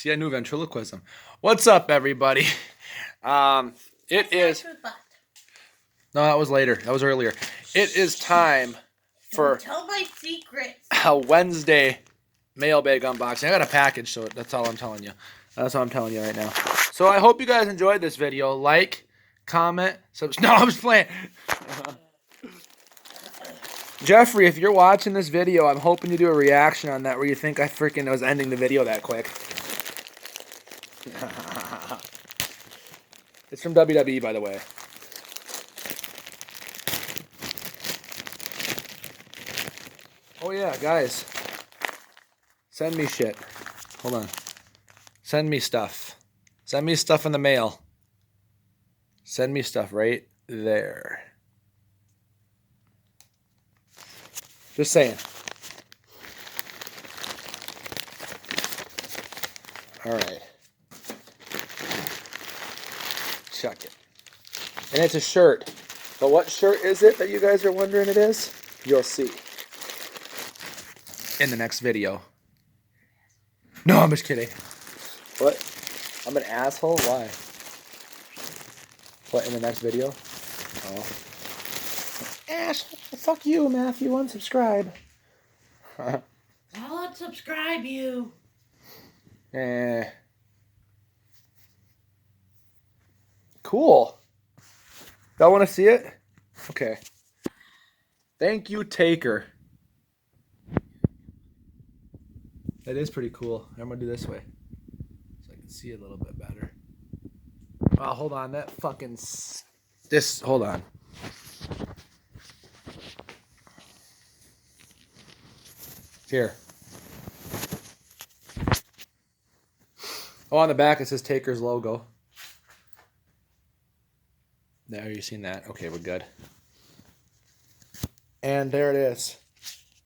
See, I knew ventriloquism. What's up, everybody? It is... No, that was later. That was earlier. It is time for... Tell my secrets. A Wednesday mailbag unboxing. I got a package, so that's all I'm telling you. That's all I'm telling you right now. So I hope you guys enjoyed this video. Like, comment, subscribe. No, I'm just playing. Jeffrey, if you're watching this video, I'm hoping you do a reaction on that where you think I freaking was ending the video that quick. It's from WWE, by the way. Oh yeah, guys. Send me shit. Hold on. Send me stuff. Send me stuff in the mail. Send me stuff right there. Just saying. All right. Chuck it. And it's a shirt. But what shirt is it that you guys are wondering it is? You'll see in the next video. No, I'm just kidding. What? I'm an asshole? Why? What, in the next video? Oh. Fuck you, Matthew. Unsubscribe. I'll unsubscribe you. Cool. Y'all want to see it? Okay. Thank you, Taker. That is pretty cool. I'm going to do this way so I can see it a little bit better. Oh, hold on. That fucking... Hold on. Here. Oh, on the back it says Taker's logo. There, you seen that? Okay, we're good. And there it is.